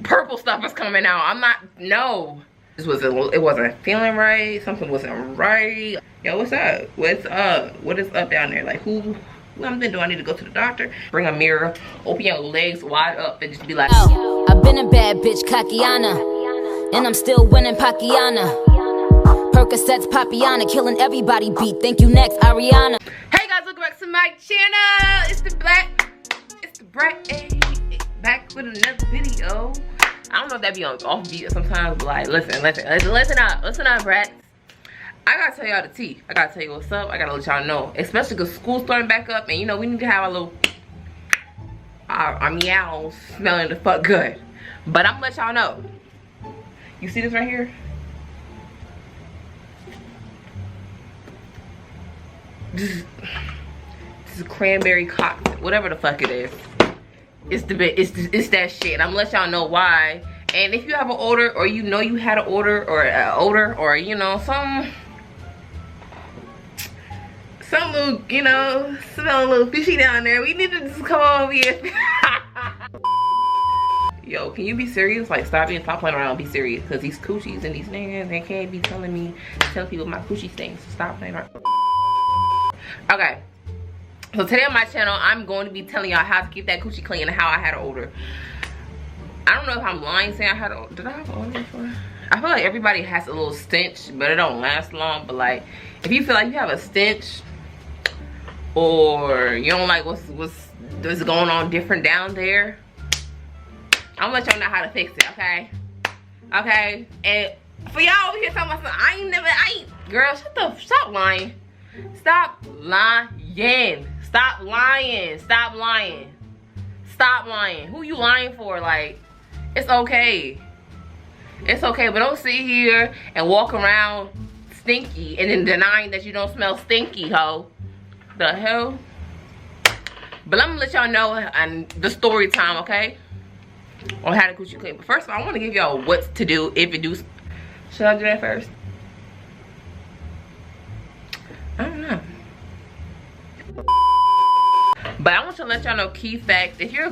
purple stuff is coming out. I'm not, no. It wasn't feeling right. Something wasn't right. Yo, what's up? What's up? What is up down there? Like, who something do I need to go to the doctor? Bring a mirror, open your legs wide up and just be like, oh, I've been a bad bitch, Kakiana, and I'm still winning Pakiana. Percocets, Papiana, killing everybody beat. Thank you, next, Ariana. Hey guys, welcome back to my channel. It's the Brat, back with another video. I don't know if that be on off beat sometimes, but like, listen up, brats. I gotta tell y'all the tea. I gotta tell you what's up. I gotta let y'all know, especially because school's starting back up, and you know we need to have a little our meows smelling the fuck good. But I'm gonna let y'all know. You see this right here? This is cranberry cocktail, whatever the fuck it is. It's that shit. I'm gonna let y'all know why. And if you have an odor, or you know you had an odor, or you know some little, you know, smell a little fishy down there, we need to just come over here. Yo, can you be serious? Like, stop playing around, be serious. Because these coochies and these niggas, they can't be telling people my coochie stinks. So stop playing around. Okay, so today on my channel, I'm going to be telling y'all how to keep that coochie clean and how I had an odor. I don't know if I'm lying saying I had an odor. Did I have an odor before? I feel like everybody has a little stench, but it don't last long. But like, if you feel like you have a stench, or you don't like what's going on different down there, I'm gonna let y'all know how to fix it, okay? Okay, and for y'all over here talking about something, girl, stop lying. Stop lying. Stop lying. Stop lying. Stop lying. Who you lying for? Like, it's okay. It's okay, but don't sit here and walk around stinky and then denying that you don't smell stinky, ho. The hell? But I'm gonna let y'all know and the story time, okay? On how to coochie clean. But first of all, I want to give y'all what to do if you do. Should I do that first? I don't know. But I want to let y'all know key facts. If I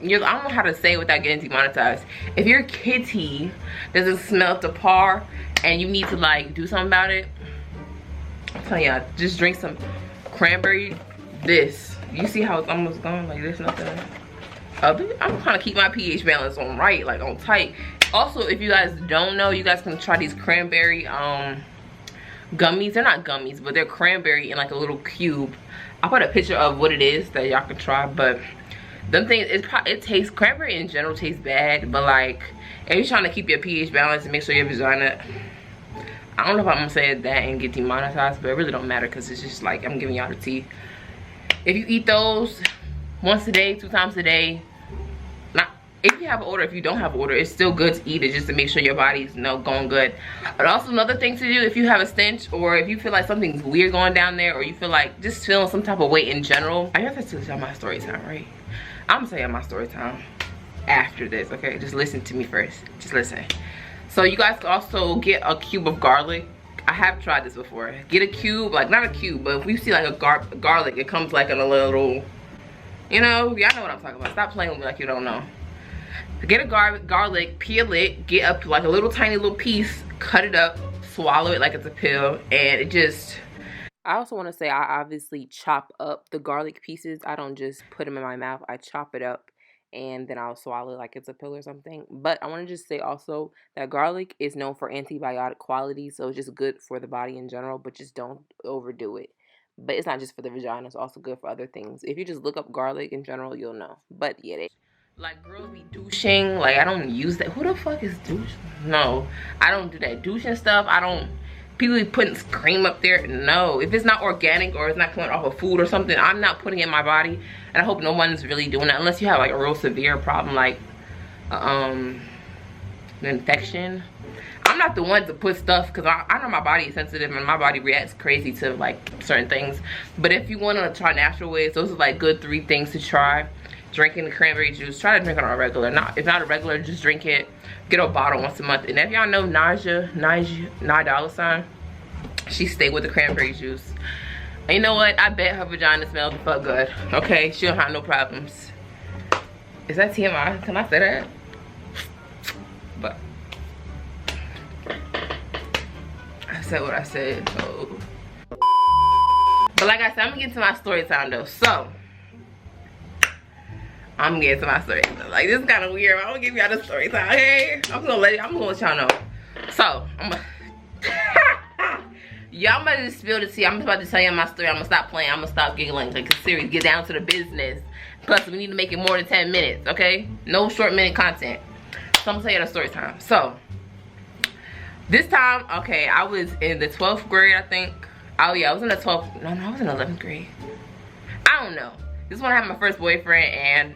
don't know how to say it without getting demonetized. If your kitty doesn't smell up to par and you need to like do something about it, I'm telling y'all, just drink some cranberry. This, you see how it's almost gone? Like there's nothing. I'm trying to keep my pH balance on right, like on tight. Also, if you guys don't know, you guys can try these cranberry gummies. They're not gummies, but they're cranberry in like a little cube. I'll put a picture of what it is that y'all can try. But them things, it tastes, cranberry in general tastes bad, but like if you're trying to keep your pH balance and make sure your vagina, I don't know if I'm gonna say that and get demonetized, but it really don't matter because it's just like I'm giving y'all the tea. If you eat those once a day, 2 times a day, if you have an odor, if you don't have an odor, it's still good to eat it just to make sure your body's going good. But also another thing to do, if you have a stench or if you feel like something's weird going down there, or you feel like just feeling some type of weight in general, I guess to tell my story time, right? I'm gonna tell you my story time after this, okay? Just listen to me first. Just listen. So you guys can also get a cube of garlic. I have tried this before. Get a cube, like not a cube, but if you see like a garlic, it comes like in a little, you know, y'all know what I'm talking about. Stop playing with me like you don't know. Get a garlic, peel it, get up like a little tiny little piece, cut it up, swallow it like it's a pill, and it just. I also want to say I obviously chop up the garlic pieces. I don't just put them in my mouth. I chop it up and then I'll swallow it like it's a pill or something. But I want to just say also that garlic is known for antibiotic qualities, so it's just good for the body in general, but just don't overdo it. But it's not just for the vagina, it's also good for other things. If you just look up garlic in general, you'll know. But yeah, like girls be douching, like I don't use that. Who the fuck is douching? No, I don't do that douching stuff. I don't, people be putting cream up there. No, if it's not organic or it's not coming off of food or something, I'm not putting it in my body. And I hope no one's really doing that unless you have like a real severe problem like an infection. I'm not the one to put stuff because I know my body is sensitive and my body reacts crazy to like certain things. But if you want to try natural ways, those are like good 3 things to try. Drinking the cranberry juice, try to drink it on a regular. If not a regular, just drink it. Get a bottle once a month. And if y'all know Naja $9, she stayed with the cranberry juice. And you know what? I bet her vagina smells the fuck good. Okay, she don't have no problems. Is that TMI? Can I say that? But I said what I said, so. But like I said, I'm gonna get to my story time though. So I'm gonna get to my story time. Like, this is kind of weird. I'm gonna give y'all the story time, okay? I'm gonna let y'all know. So I'm gonna y'all about to spill the tea. I'm about to tell you my story. I'm gonna stop playing. I'm gonna stop giggling. Like, serious, get down to the business. Plus, we need to make it more than 10 minutes, okay? No short minute content. So I'm gonna tell you the story time. So this time, okay, I was in the 12th grade, I think. Oh yeah, I was in the 12th. No, I was in 11th grade. I don't know. This is when I had my first boyfriend, and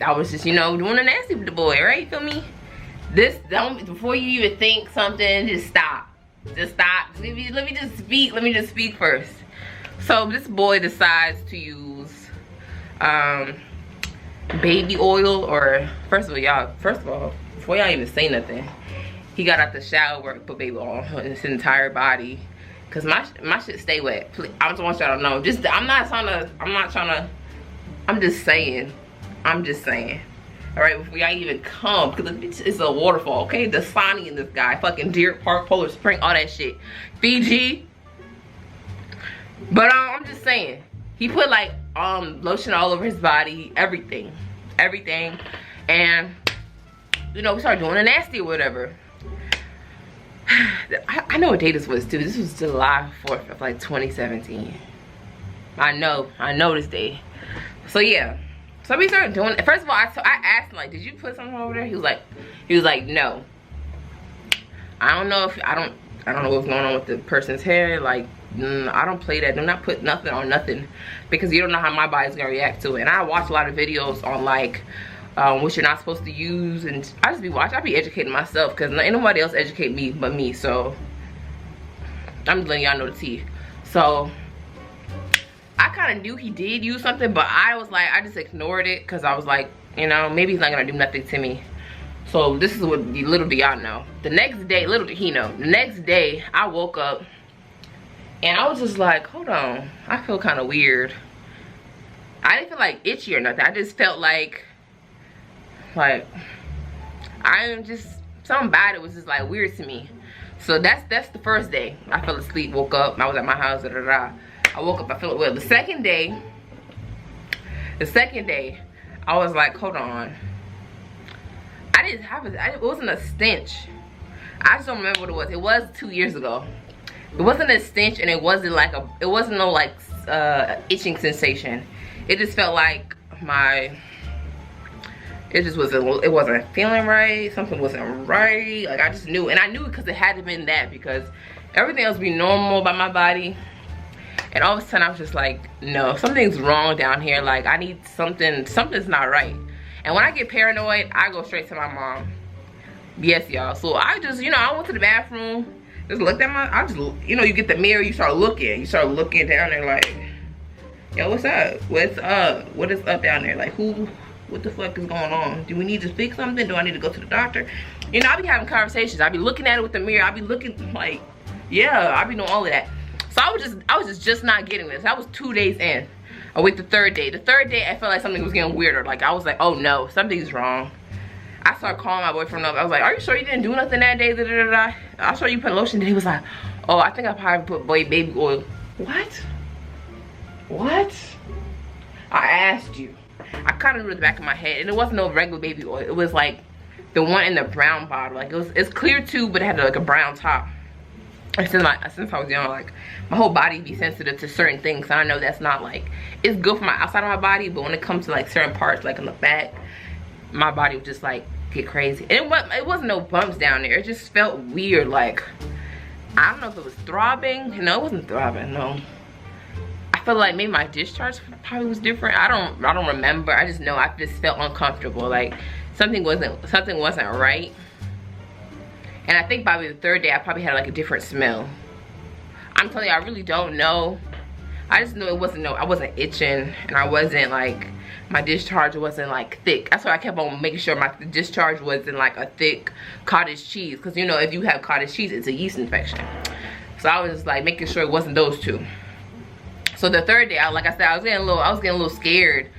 I was just, you know, doing the nasty with the boy, right? Feel me? Before you even think something, just stop. Just stop. Let me just speak. Let me just speak first. So this boy decides to use baby oil, or first of all, before y'all even say nothing, he got out the shower, put baby oil on his entire body. Cause my shit stay wet. Please, I just want y'all to know. I'm just saying. All right, before y'all even come, cause it's a waterfall, okay? The Sonny in this guy, fucking Deer Park, Polar Spring, all that shit, Fiji. But I'm just saying, he put like lotion all over his body, everything, and you know, we started doing the nasty or whatever. I know what day this was too. This was July 4th of like 2017. I know this day. So yeah, so we started doing it. First of all, I asked him, like, did you put something over there? He was like, no. I don't know what's going on with the person's hair. Like, I don't play that. Do not put nothing on nothing, because you don't know how my body's gonna react to it. And I watch a lot of videos on like what you're not supposed to use, and I just be watching. I be educating myself, because ain't nobody else educate me but me. So I'm just letting y'all know the tea. So I kind of knew he did use something, but I was like, I just ignored it, because I was like, you know, maybe he's not gonna do nothing to me. So this is what little do y'all know. The next day, little did he know, the next day I woke up and I was just like, hold on, I feel kind of weird. I didn't feel like itchy or nothing. I just felt like I'm just, something about it was just like weird to me. So that's the first day. I fell asleep, woke up, I was at my house, I woke up, I felt well. The second day, I was like, hold on. It wasn't a stench. I just don't remember what it was. It was 2 years ago. It wasn't a stench, and it wasn't no like itching sensation. It just felt like it wasn't feeling right. Something wasn't right. Like, I just knew, and I knew it because it had to have been that, because everything else would be normal about my body. And all of a sudden I was just like, no, something's wrong down here. Like, I need something's not right. And when I get paranoid, I go straight to my mom. Yes, y'all. So I just, you know, I went to the bathroom, just looked at you know, you get the mirror, you start looking down there like, yo, what's up? What's up? What is up down there? Like, what the fuck is going on? Do we need to fix something? Do I need to go to the doctor? You know, I be having conversations. I be looking at it with the mirror. I be looking like, yeah, I be doing all of that. So I was just not getting this. That was 2 days in. I wait the third day. The third day, I felt like something was getting weirder. Like, I was like, oh no, something's wrong. I started calling my boyfriend up. I was like, are you sure you didn't do nothing that day? I saw you put lotion. And he was like, oh, I think I probably put baby oil. What? I asked you. I kind of knew in the back of my head, and it wasn't no regular baby oil. It was like the one in the brown bottle. Like, it's clear too, but it had like a brown top. And since I was young, like, my whole body be sensitive to certain things. So I know that's not like, it's good for my outside of my body, but when it comes to like certain parts, like in the back, my body would just like get crazy. And it wasn't no bumps down there. It just felt weird. Like, I don't know if it was throbbing. No, it wasn't throbbing. No. I felt like maybe my discharge probably was different. I don't remember. I just know I just felt uncomfortable. Like, something wasn't right. And I think probably the third day I probably had like a different smell. I'm telling you, I really don't know. I just know I wasn't itching, and I wasn't like, my discharge wasn't like thick. That's why I kept on making sure my discharge wasn't like a thick cottage cheese, because you know, if you have cottage cheese, it's a yeast infection. So I was just like making sure it wasn't those two. So the third day, like I said, I was getting a little scared.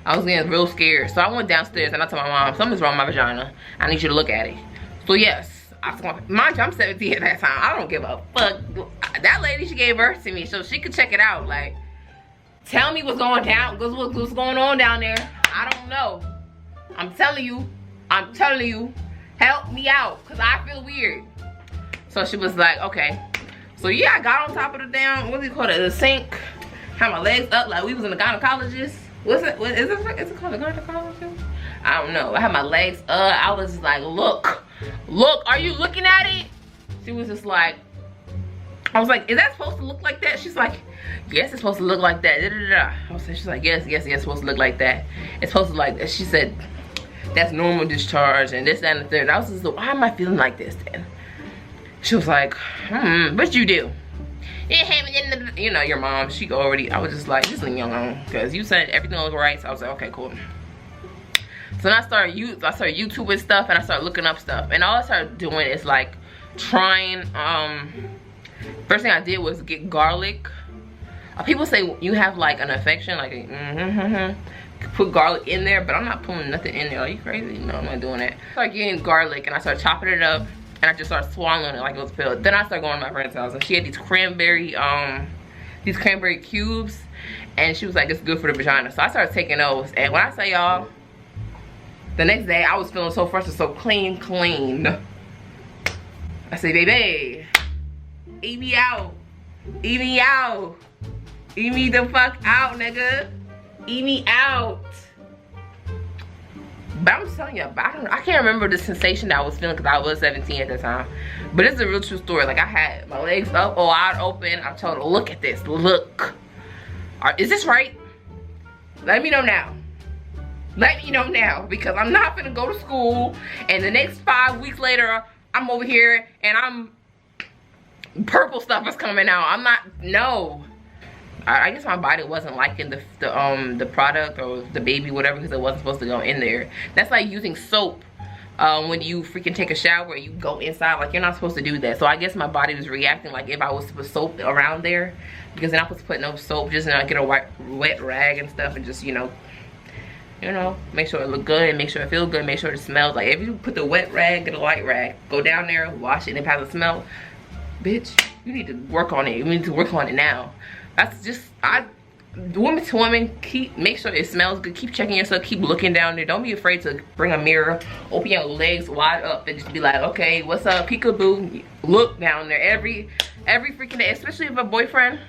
I was getting real scared. So I went downstairs and I told my mom, something's wrong with my vagina. I need you to look at it. So yes, mind you, I'm 17 at that time. I don't give a fuck. That lady, she gave birth to me, so she could check it out. Like, tell me what's going down, what's going on down there. I don't know. I'm telling you, help me out, cause I feel weird. So she was like, okay. So yeah, I got on top of the damn, what do you call it, the sink. Had my legs up like we was in the gynecologist. Is it called a gynecologist? I don't know. I had my legs up. I was just like, look, are you looking at it? She was just like, I was like, is that supposed to look like that? She's like, yes, it's supposed to look like that. I was like, she's like, yes, it's supposed to look like that. It's supposed to like that. She said, that's normal discharge and this, that, and the third. I was just like, why am I feeling like this then? She was like, what you do? You know, your mom, she already, I was just like, just leave me alone. Because you said everything was right. So I was like, okay, cool. So then I started YouTubing stuff and I started looking up stuff. And all I started doing is like trying, first thing I did was get garlic. People say you have like an infection, like put garlic in there, but I'm not putting nothing in there. Are you crazy? No, I'm not doing that. I started getting garlic and I started chopping it up and I just started swallowing it like it was a pill. Then I started going to my friend's house and she had these cranberry cubes and she was like, it's good for the vagina. So I started taking those, and when I say y'all, the next day I was feeling so fresh and so clean. I say, baby, eat me out. Eat me out. Eat me the fuck out, nigga. Eat me out. But I'm just telling you, I can't remember the sensation that I was feeling because I was 17 at the time. But it's a real true story. Like, I had my legs up, wide open. I told her, look at this. Look. Is this right? Let me know now. Let me know now. Because I'm not gonna go to school and the next 5 weeks later, I'm over here and purple stuff is coming out. I'm not, no. I guess my body wasn't liking the product or the baby, whatever, because it wasn't supposed to go in there. That's like using soap when you freaking take a shower, you go inside. Like, you're not supposed to do that. So I guess my body was reacting like if I was to put soap around there, because then I'm supposed to put no soap, just get a wet rag and stuff and just, you know, make sure it look good and make sure it feels good, make sure it smells. Like, if you put the wet rag, get a light rag, go down there, wash it, and if it has a smell, bitch, you need to work on it. You need to work on it now. That's just, woman to woman, make sure it smells good. Keep checking yourself, keep looking down there. Don't be afraid to bring a mirror, open your legs wide up and just be like, okay, what's up, peekaboo? Look down there every freaking day, especially if a boyfriend.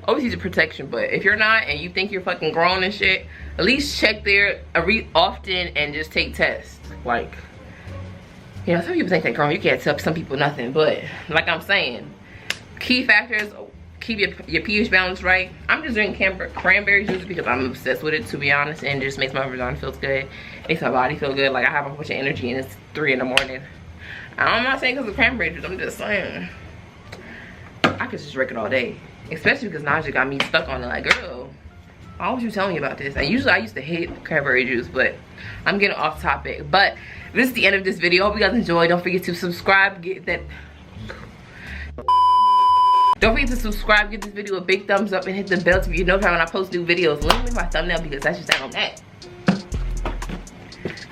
Always use a protection, but if you're not and you think you're fucking grown and shit, at least check there often and just take tests. Like, you know, some people think they're grown. You can't tell some people nothing, but like I'm saying, key factors, keep your pH balance right. I'm just drinking cranberry juice because I'm obsessed with it, to be honest, and it just makes my vagina feel good. It makes my body feel good. Like, I have a bunch of energy and it's 3 in the morning. I'm not saying because of cranberry juice, I'm just saying I could just drink it all day. Especially because Naja got me stuck on it. Like, girl, why was you telling me about this? And usually I used to hate cranberry juice, but I'm getting off topic. But this is the end of this video. Hope you guys enjoyed. Don't forget to subscribe. Don't forget to subscribe. Give this video a big thumbs up and hit the bell to be notified when I post new videos. Let me make my thumbnail because that's just on that.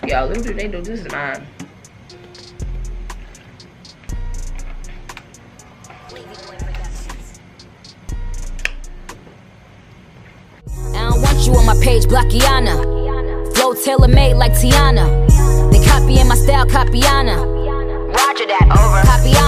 Y'all, little do they know this is mine. You on my page, Blockiana. Flow tailor-made like Tiana. They copying my style, Copiana. Roger that, over. Copiana.